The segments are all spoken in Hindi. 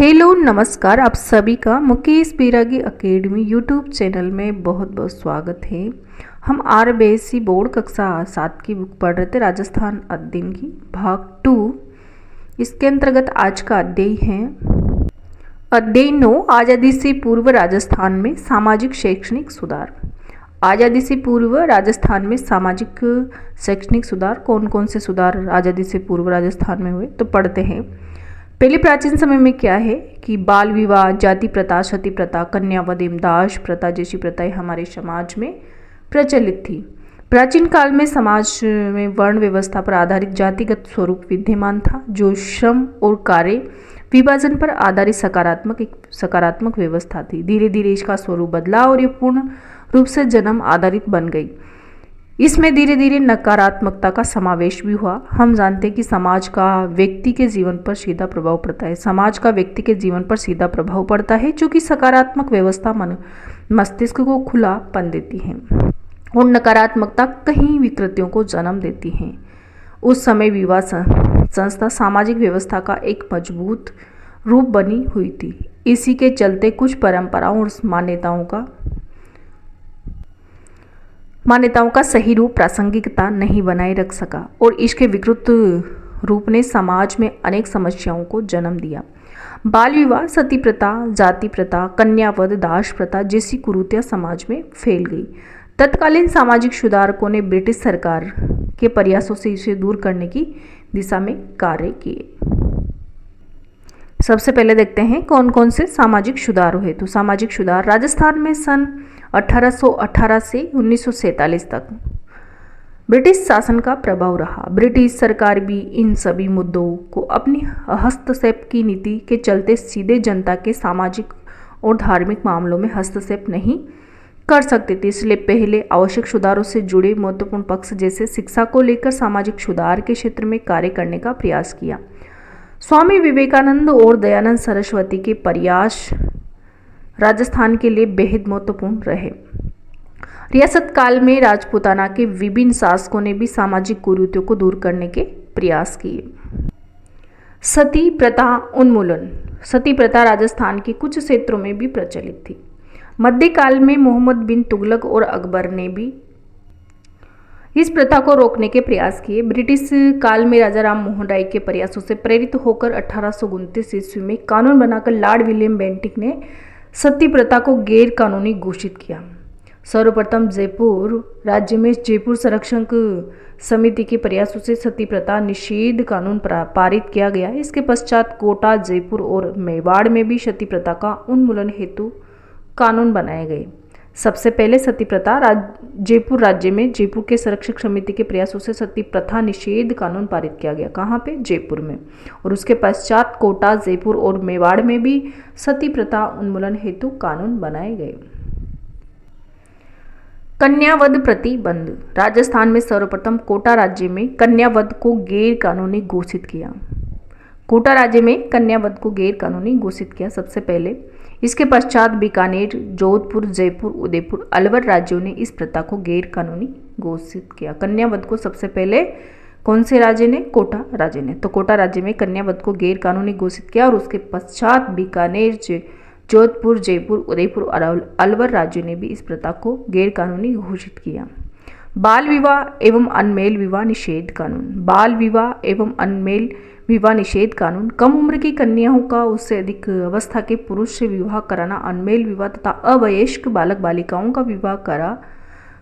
हेलो नमस्कार, आप सभी का मुकेश बैरागी एकेडमी यूट्यूब चैनल में बहुत बहुत स्वागत है। हम आरबीएसई बोर्ड कक्षा 7 की बुक पढ़ रहे थे, राजस्थान अध्ययन की भाग 2। इसके अंतर्गत आज का अध्याय है अध्याय 9, आज़ादी से पूर्व राजस्थान में सामाजिक शैक्षणिक सुधार। आज़ादी से पूर्व राजस्थान में सामाजिक शैक्षणिक सुधार, कौन कौन से सुधार आज़ादी से पूर्व राजस्थान में हुए, तो पढ़ते हैं। पहले प्राचीन समय में क्या है कि बाल विवाह, जाति प्रथा, सती प्रथा, कन्यावध एवं दास प्रथा जैसी प्रथाएं हमारे समाज में प्रचलित थी। प्राचीन काल में समाज में वर्ण व्यवस्था पर आधारित जातिगत स्वरूप विद्यमान था, जो श्रम और कार्य विभाजन पर आधारित सकारात्मक व्यवस्था थी। धीरे धीरे इसका स्वरूप बदला और ये पूर्ण रूप से जन्म आधारित बन गई। इसमें धीरे धीरे नकारात्मकता का समावेश भी हुआ। हम जानते हैं कि समाज का व्यक्ति के जीवन पर सीधा प्रभाव पड़ता है। समाज का व्यक्ति के जीवन पर सीधा प्रभाव पड़ता है, जो कि सकारात्मक व्यवस्था मस्तिष्क को खुलापन देती है और नकारात्मकता कहीं विकृतियों को जन्म देती है। उस समय विवाह संस्था सामाजिक व्यवस्था का एक मजबूत रूप बनी हुई थी। इसी के चलते कुछ परंपराओं और मान्यताओं का सही रूप प्रासंगिकता नहीं बनाए रख सका और इसके विकृत रूप ने समाज में अनेक समस्याओं को जन्म दिया। बाल विवाह, सती प्रथा, जाति प्रथा, कन्यावध, दास प्रथा जैसी कुरीतियां समाज में फैल गई। तत्कालीन सामाजिक सुधारकों ने ब्रिटिश सरकार के प्रयासों से इसे दूर करने की दिशा में कार्य किए। सबसे पहले देखते हैं कौन कौन से सामाजिक सुधार हुए। तो सामाजिक सुधार राजस्थान में सन 1818 से 1947 तक ब्रिटिश शासन का प्रभाव रहा। ब्रिटिश सरकार भी इन सभी मुद्दों को अपनी हस्तक्षेप की नीति के चलते सीधे जनता के सामाजिक और धार्मिक मामलों में हस्तक्षेप नहीं कर सकते थे। इसलिए पहले आवश्यक सुधारों से जुड़े महत्वपूर्ण पक्ष जैसे शिक्षा को लेकर सामाजिक सुधार के क्षेत्र में कार्य करने का प्रयास किया। स्वामी विवेकानंद और दयानंद सरस्वती के प्रयास राजस्थान के लिए बेहद महत्वपूर्ण रहे। रियासत काल में राजपूताना के विभिन्न शासकों ने भी सामाजिक कुरीतियों को दूर करने के प्रयास किए। सती प्रथा उन्मूलन। सती प्रथा राजस्थान के कुछ क्षेत्रों में भी प्रचलित थी। मध्यकाल में मोहम्मद बिन तुगलक और अकबर ने भी इस प्रथा को रोकने के प्रयास किए। ब्रिटिश काल में राजा राम मोहन राय के प्रयासों से प्रेरित होकर 1829 ईस्वी में कानून बनाकर लॉर्ड विलियम बेंटिक ने सती प्रथा को गैर कानूनी घोषित किया। सर्वप्रथम जयपुर राज्य में जयपुर संरक्षण समिति के प्रयासों से सती प्रथा निषेध कानून पारित किया गया। इसके पश्चात कोटा, जयपुर और मेवाड़ में भी सती प्रथा का उन्मूलन हेतु कानून बनाए गए। सबसे पहले सती प्रथा जयपुर राज्य में जयपुर के संरक्षक समिति के प्रयासों से सती प्रथा निषेध कानून पारित किया गया। कहाँ पे? जयपुर में। और उसके पश्चात कोटा, जयपुर और मेवाड़ में भी सती प्रथा उन्मूलन हेतु कानून बनाए गए। कन्यावध प्रतिबंध। राजस्थान में सर्वप्रथम कोटा राज्य में कन्यावध को गैर कानूनी घोषित किया। कोटा राज्य में कन्यावध को गैर कानूनी घोषित किया सबसे पहले। इसके पश्चात बीकानेर, जोधपुर, जयपुर, उदयपुर, अलवर राज्यों ने इस प्रथा को गैर कानूनी घोषित किया। कन्यावध को सबसे पहले कौन से राज्य ने? कोटा राज्य ने। तो कोटा राज्य में कन्यावध को गैर कानूनी घोषित किया और उसके पश्चात बीकानेर, जोधपुर, जयपुर, उदयपुर और अलवर राज्यों ने भी इस प्रथा को गैर कानूनी घोषित किया। बाल विवाह एवं अनमेल विवाह निषेध कानून। बाल विवाह एवं अनमेल विवाह निषेध कानून कम उम्र की कन्याओं का उससे अधिक अवस्था के पुरुष से विवाह कराना, अनमेल विवाह तथा अवयस्क बालक बालिकाओं का विवाह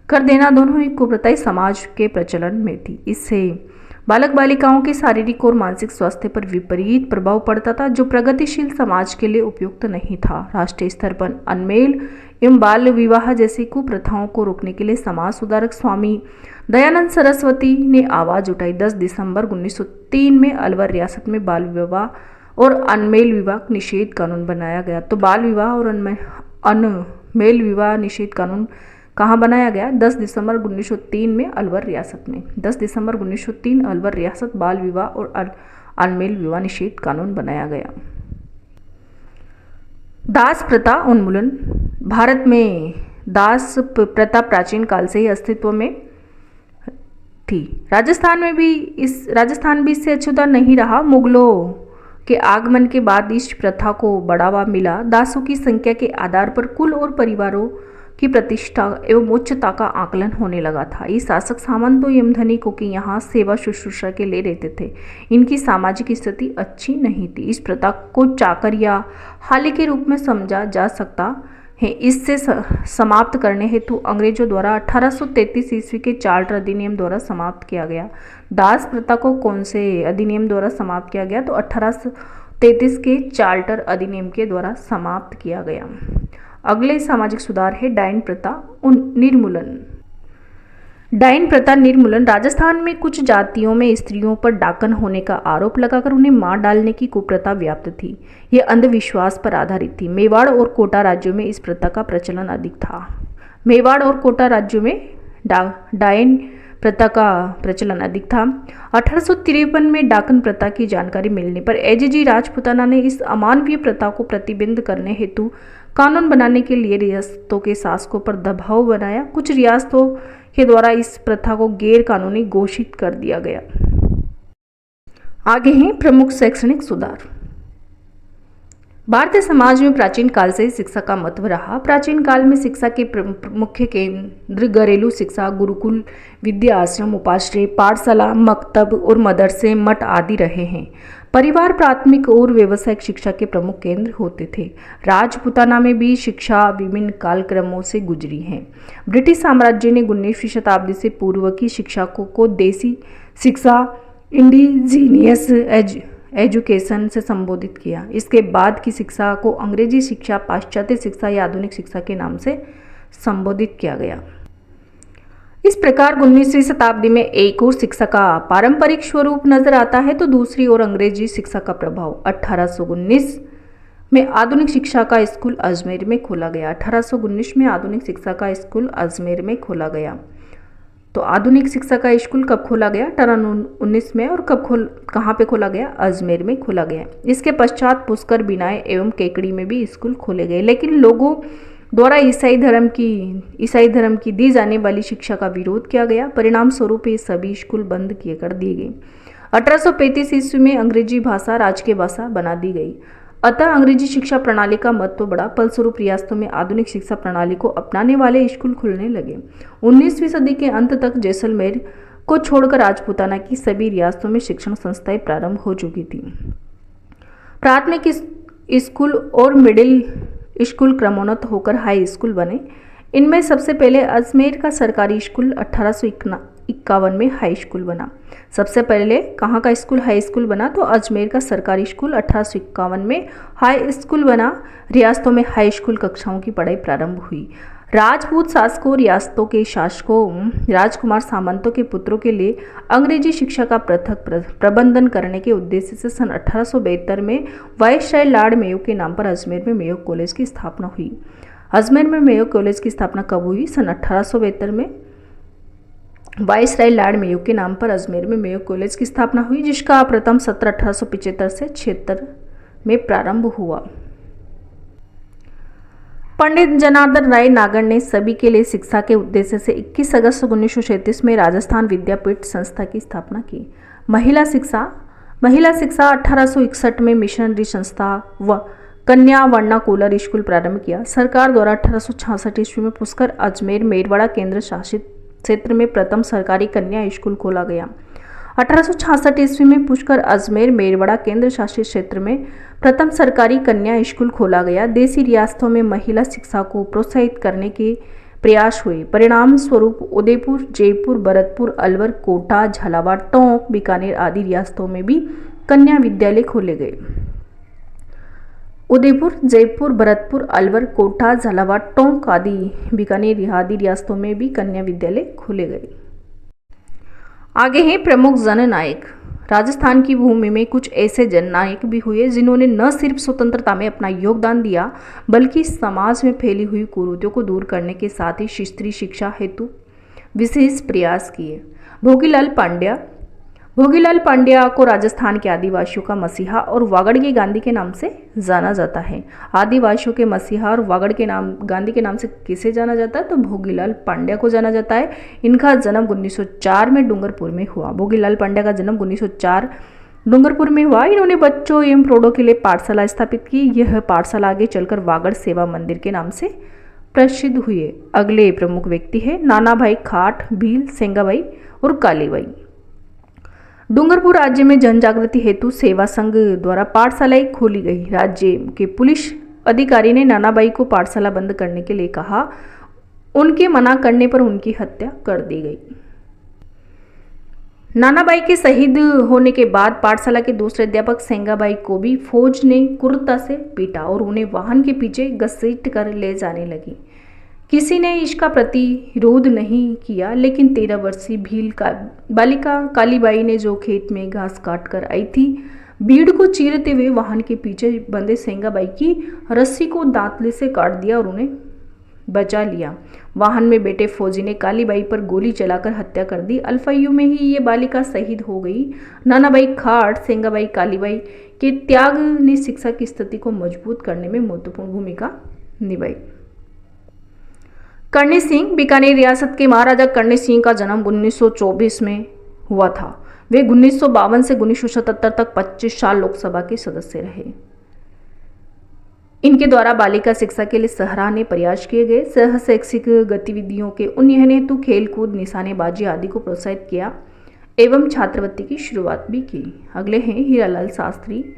कर देना, दोनों ही कुप्रथाएं समाज के प्रचलन में थी। इससे बालक बालिकाओं के शारीरिक और मानसिक स्वास्थ्य पर विपरीत प्रभाव पड़ता था, जो प्रगतिशील समाज के लिए उपयुक्त नहीं था। राष्ट्रीय स्तर पर अनमेल एवं बाल विवाह जैसी कुप्रथाओं को रोकने के लिए समाज सुधारक स्वामी दयानंद सरस्वती ने आवाज उठाई। 10 दिसंबर 1903 में अलवर रियासत में बाल विवाह और अनमेल विवाह निषेध कानून बनाया गया। तो बाल विवाह और अनमेल विवाह निषेध कानून कहाँ बनाया गया? 10 दिसंबर 1903 में अलवर रियासत में। 10 दिसंबर 1903 अलवर रियासत बाल विवाह और अनमेल विवाह निषेध कानून बनाया गया। दास प्रथा उन्मूलन। भारत में दास प्रथा प्राचीन काल से ही अस्तित्व में थी। राजस्थान भी इससे अछूता नहीं रहा। मुगलों के आगमन के बाद इस प्रथा को बढ़ावा मिला। दासों की संख्या के आधार पर कुल और परिवारों की प्रतिष्ठा एवं उच्चता का आकलन होने लगा था। ये शासक सामंतों एवं धनिकों की यहाँ सेवा शुश्रूषा के लिए रहते थे। इनकी सामाजिक स्थिति अच्छी नहीं थी। इस प्रथा को चाकर या हाली के रूप में समझा जा सकता है। इससे समाप्त करने हेतु अंग्रेजों द्वारा 1833 ईस्वी के चार्टर अधिनियम द्वारा समाप्त किया गया। दास प्रथा को कौन से अधिनियम द्वारा समाप्त किया गया? तो 1833 के चार्टर अधिनियम के द्वारा समाप्त किया गया। अगले सामाजिक सुधार है डायन प्रथा निर्मूलन। डायन प्रथा निर्मूलन। राजस्थान में कुछ जातियों में स्त्रियों पर डाकन होने का आरोप लगाकर उन्हें मार डालने की कुप्रथा व्याप्त थी। यह अंधविश्वास पर आधारित थी। मेवाड़ और कोटा राज्यों में इस प्रथा का प्रचलन अधिक था। मेवाड़ और कोटा राज्यों में डायन प्रथा का प्रचलन अधिक था। 1853 में डाकन प्रथा की जानकारी मिलने पर एजीजी राजपुताना ने इस अमानवीय प्रथा को प्रतिबंध करने हेतु कानून बनाने के लिए रियासतों के शासकों पर दबाव बनाया। कुछ रियासतों के द्वारा इस प्रथा को गैर कानूनी घोषित कर दिया गया। आगे हैं प्रमुख शैक्षणिक सुधार। भारतीय समाज में प्राचीन काल से शिक्षा का महत्व रहा। प्राचीन काल में शिक्षा के मुख्य केंद्र घरेलू शिक्षा, गुरुकुल, विद्या आश्रम, उपाश्रय, पाठशाला, मकतब और मदरसे, मठ आदि रहे हैं। परिवार प्राथमिक और व्यावसायिक शिक्षा के प्रमुख केंद्र होते थे। राजपूताना में भी शिक्षा विभिन्न कालक्रमों से गुजरी है। ब्रिटिश साम्राज्य ने 19वीं शताब्दी से पूर्व की शिक्षा को देसी शिक्षा, इंडिजीनियस एजुकेशन से संबोधित किया। इसके बाद की शिक्षा को अंग्रेजी शिक्षा, पाश्चात्य शिक्षा या आधुनिक शिक्षा के नाम से संबोधित किया गया। इस प्रकार 19वीं शताब्दी में एक और शिक्षा का पारंपरिक स्वरूप नजर आता है तो दूसरी ओर अंग्रेजी शिक्षा का प्रभाव। 1819 में आधुनिक शिक्षा का स्कूल अजमेर में खोला गया। 1819 में आधुनिक शिक्षा का स्कूल अजमेर में खोला गया। तो आधुनिक शिक्षा का स्कूल कब खोला गया? 1819 में। और कहाँ पे खोला गया? अजमेर में खोला गया। इसके पश्चात पुष्कर, बिनाय एवं केकड़ी में भी स्कूल खोले गए, लेकिन लोगों द्वारा ईसाई धर्म की दी जाने वाली शिक्षा का विरोध किया गया। परिणाम स्वरूप ये सभी स्कूल बंद कर दिए गए। 1835 ईस्वी में अंग्रेजी भाषा राजकीय भाषा बना दी गई। अतः अंग्रेजी शिक्षा प्रणाली का महत्व बढ़ा। फलस्वरूप रियासतों में आधुनिक शिक्षा प्रणाली को अपनाने वाले स्कूल खुलने लगे। 19वीं सदी के अंत तक जैसलमेर को छोड़कर राजपूताना की सभी रियासतों में शिक्षण संस्थाएं प्रारंभ हो चुकी थी। प्राथमिक स्कूल और मिडिल स्कूल क्रमोन्नत होकर हाई स्कूल बने। इनमें सबसे पहले अजमेर का सरकारी स्कूल 1851 में हाई स्कूल बना। सबसे पहले कहाँ का स्कूल हाई स्कूल बना? तो अजमेर का सरकारी स्कूल 1851 में हाई स्कूल बना। रियासतों में हाई स्कूल कक्षाओं की पढ़ाई प्रारंभ हुई। राजपूत शासकों, रियासतों के शासकों, राजकुमार सामंतों के पुत्रों के लिए अंग्रेजी शिक्षा का पृथक प्रबंधन करने के उद्देश्य से सन 1872 में वायसराय लॉर्ड मेयो के नाम पर अजमेर में मेयो कॉलेज की स्थापना हुई। अजमेर में मेयो कॉलेज की स्थापना कब हुई? सन 1872 में वायसराय लॉर्ड मेयो के नाम पर अजमेर में मेयो कॉलेज की स्थापना हुई, जिसका प्रथम सत्र 1875 से 76 में प्रारंभ हुआ। पंडित जनार्दन राय नागर ने सभी के लिए शिक्षा के उद्देश्य से 21 अगस्त 1937 में राजस्थान विद्यापीठ संस्था की स्थापना की। महिला शिक्षा 1861 में मिशनरी संस्था व कन्या वर्नाकुलर स्कूल प्रारंभ किया। सरकार द्वारा 1866 ईस्वी में पुष्कर, अजमेर, मेरवाड़ा केंद्र शासित क्षेत्र में प्रथम सरकारी कन्या स्कूल खोला गया। 1866 ईस्वी में पुष्कर, अजमेर, मेरवाड़ा केंद्र शासित क्षेत्र में प्रथम सरकारी कन्या स्कूल खोला गया। देशी रियासतों में महिला शिक्षा को प्रोत्साहित करने के प्रयास हुए। परिणाम स्वरूप उदयपुर, जयपुर, भरतपुर, अलवर, कोटा, झालावाड़, टोंक, बीकानेर आदि रियासतों में भी कन्या विद्यालय खोले गए। उदयपुर, जयपुर, भरतपुर, अलवर, कोटा, झालावाड़, टोंक आदि बीकानेर आदि रियासतों में भी कन्या विद्यालय खोले गए। आगे हैं प्रमुख जननायक। राजस्थान की भूमि में कुछ ऐसे जननायक भी हुए जिन्होंने न सिर्फ स्वतंत्रता में अपना योगदान दिया बल्कि समाज में फैली हुई कुरीतियों को दूर करने के साथ ही स्त्री शिक्षा हेतु विशेष प्रयास किए। भोगीलाल पांड्या को राजस्थान के आदिवासियों का मसीहा और वागड़ के गांधी के नाम से जाना जाता है। आदिवासियों के मसीहा और वागड़ के नाम गांधी के नाम से किसे जाना जाता है? तो भोगीलाल पांड्या को जाना जाता है। इनका जन्म 1904 में डूंगरपुर में हुआ। भोगीलाल पांड्या का जन्म 1904 डूंगरपुर में हुआ। इन्होंने बच्चों एवं प्रौढ़ों के लिए पाठशाला स्थापित की। यह पाठशाला आगे चलकर वागड़ सेवा मंदिर के नाम से प्रसिद्ध हुए। अगले प्रमुख व्यक्ति है नानाभाई खाट, भील, सेंगाबाई और कालीबाई। डूंगरपुर राज्य में जन जागृति हेतु सेवा संघ द्वारा पाठशालाएं खोली गई। राज्य के पुलिस अधिकारी ने नानाबाई को पाठशाला बंद करने के लिए कहा। उनके मना करने पर उनकी हत्या कर दी गई। नानाबाई के शहीद होने के बाद पाठशाला के दूसरे अध्यापक सेंगाबाई को भी फौज ने क्रूरता से पीटा और उन्हें वाहन के पीछे घसीट कर ले जाने लगी। किसी ने इसका प्रतिरोध नहीं किया, लेकिन 13 वर्षीय भील का बालिका कालीबाई ने, जो खेत में घास काट कर आई थी, भीड़ को चीरते हुए वाहन के पीछे बंधे सेंगाबाई की रस्सी को दांतले से काट दिया और उन्हें बचा लिया। वाहन में बैठे फौजी ने कालीबाई पर गोली चलाकर हत्या कर दी। अल्फायु में ही ये बालिका शहीद हो गई। नानाबाई खाट, सेंगाबाई, कालीबाई के त्याग ने शिक्षा की स्थिति को मजबूत करने में महत्वपूर्ण भूमिका निभाई। करणी सिंह, बीकानेर रियासत के महाराजा करणी सिंह का जन्म 1924 में हुआ था। वे 1952 से 1977 तक 25 साल लोकसभा के सदस्य रहे। इनके द्वारा बालिका शिक्षा के लिए सराहनीय प्रयास किए गए। सह शैक्षिक गतिविधियों के उन्नयन हेतु खेलकूद, निशानेबाजी आदि को प्रोत्साहित किया एवं छात्रवृत्ति की शुरुआत भी की। अगले हैं हीरालाल शास्त्री।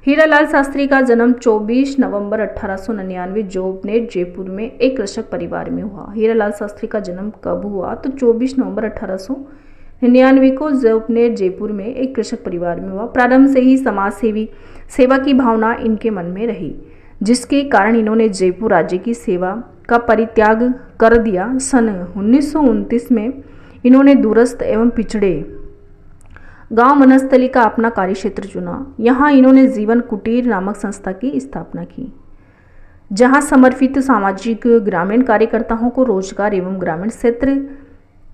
हीरालाल शास्त्री का जन्म 24 नवंबर 1899 जोबनेर, जयपुर में एक कृषक परिवार में हुआ। हीरालाल शास्त्री का जन्म कब हुआ? तो 24 नवंबर 1899 को जोबनेर, जयपुर में एक कृषक परिवार में हुआ। प्रारंभ से ही समाज सेवा की भावना इनके मन में रही, जिसके कारण इन्होंने जयपुर राज्य की सेवा का परित्याग कर दिया। सन 1929 में इन्होंने दूरस्थ एवं पिछड़े गांव वनस्थली का अपना कार्यक्षेत्र चुना। यहाँ इन्होंने जीवन कुटीर नामक संस्था की स्थापना की, जहां समर्पित सामाजिक ग्रामीण कार्यकर्ताओं को रोजगार एवं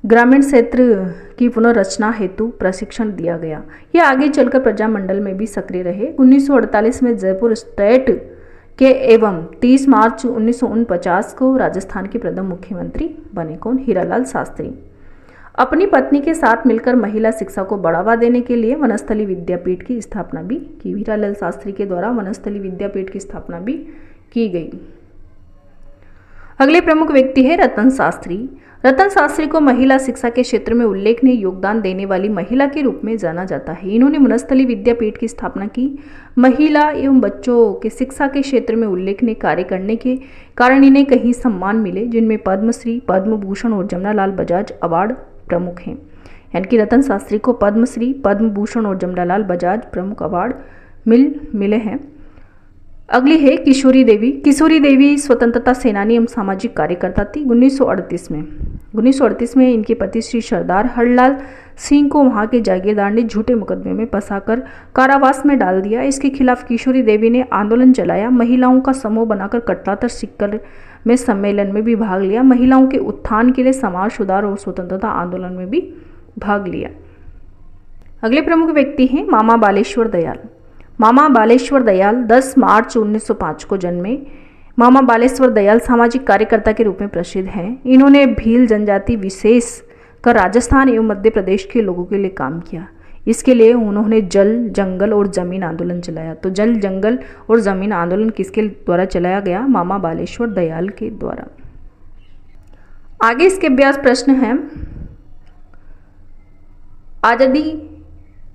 ग्रामीण क्षेत्र की पुनर्रचना हेतु प्रशिक्षण दिया गया। यह आगे चलकर प्रजामंडल में भी सक्रिय रहे। 1948 में जयपुर स्टेट के एवं 30 मार्च 1949 को राजस्थान के प्रथम मुख्यमंत्री बने। कौन? हीरालाल शास्त्री। अपनी पत्नी के साथ मिलकर महिला शिक्षा को बढ़ावा देने के लिए वनस्थली विद्यापीठ की स्थापना भी की। हीरालाल शास्त्री के द्वारा वनस्थली विद्यापीठ की स्थापना भी की गई। अगले प्रमुख व्यक्ति है रतन शास्त्री। रतन शास्त्री को महिला शिक्षा के क्षेत्र में उल्लेखनीय योगदान देने वाली महिला के रूप में जाना जाता है। इन्होंने वनस्थली विद्यापीठ की स्थापना की। महिला एवं बच्चों के शिक्षा के क्षेत्र में उल्लेखनीय कार्य करने के कारण इन्हें कई सम्मान मिले, जिनमें पद्मश्री, पद्म भूषण और जमनालाल बजाज अवार्ड प्रमुख हैं। यानी कि रतन शास्त्री को पद्मश्री, पद्म भूषण और जमनालाल बजाज प्रमुख अवार्ड मिले हैं। अगली है किशोरी देवी। किशोरी देवी स्वतंत्रता सेनानी एवं सामाजिक कार्यकर्ता थी। 1938 में इनके पति श्री सरदार हरलाल सिंह को वहां के जागीरदार ने झूठे मुकदमे में फंसाकर कारावास में डाल दिया। इसके खिलाफ किशोरी देवी ने आंदोलन चलाया। महिलाओं का समूह बनाकर कटलातर सिक्कर में सम्मेलन में भी भाग लिया। महिलाओं के उत्थान के लिए समाज सुधार और स्वतंत्रता आंदोलन में भी भाग लिया। अगले प्रमुख व्यक्ति हैं मामा बालेश्वर दयाल। मामा बालेश्वर दयाल 10 मार्च 1905 को जन्मे। मामा बालेश्वर दयाल सामाजिक कार्यकर्ता के रूप में प्रसिद्ध हैं। इन्होंने भील जनजाति विशेष कर राजस्थान एवं मध्य प्रदेश के लोगों के लिए काम किया। इसके लिए उन्होंने जल, जंगल और जमीन आंदोलन चलाया। तो जल, जंगल और जमीन आंदोलन किसके द्वारा चलाया गया? मामा बालेश्वर दयाल के द्वारा। आगे इसके अभ्यास प्रश्न है। आजादी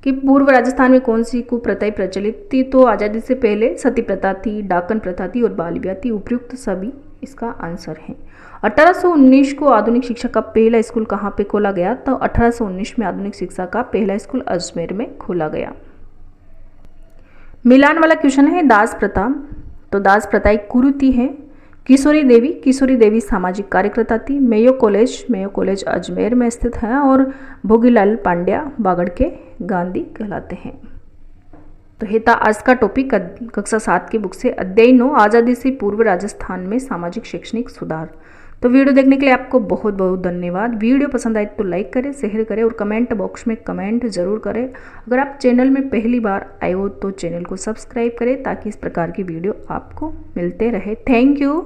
कि पूर्व राजस्थान में कौन सी कुप्रथाएं प्रचलित थी? तो आज़ादी से पहले सती प्रथा थी, डाकन प्रथा थी और बाल विवाह थी। उपयुक्त सभी इसका आंसर है। 1819 को आधुनिक शिक्षा का पहला स्कूल कहाँ पे खोला गया? तो 1819 में आधुनिक शिक्षा का पहला स्कूल अजमेर में खोला गया। मिलान वाला क्वेश्चन है दास प्रथा। तो दास प्रथा एक कुरीति है। किशोरी देवी सामाजिक कार्यकर्ता थी। मेयो कॉलेज अजमेर में स्थित है और भोगीलाल पांड्या बागड़ के गांधी कहलाते हैं। तो ये था आज का टॉपिक कक्षा 7 की बुक से अध्याय 9 आज़ादी से पूर्व राजस्थान में सामाजिक शैक्षणिक सुधार। तो वीडियो देखने के लिए आपको बहुत बहुत धन्यवाद। वीडियो पसंद आए तो लाइक करें, शेयर करें और कमेंट बॉक्स में कमेंट जरूर करें। अगर आप चैनल में पहली बार आए हो तो चैनल को सब्सक्राइब करें ताकि इस प्रकार की वीडियो आपको मिलते रहे। Thank you.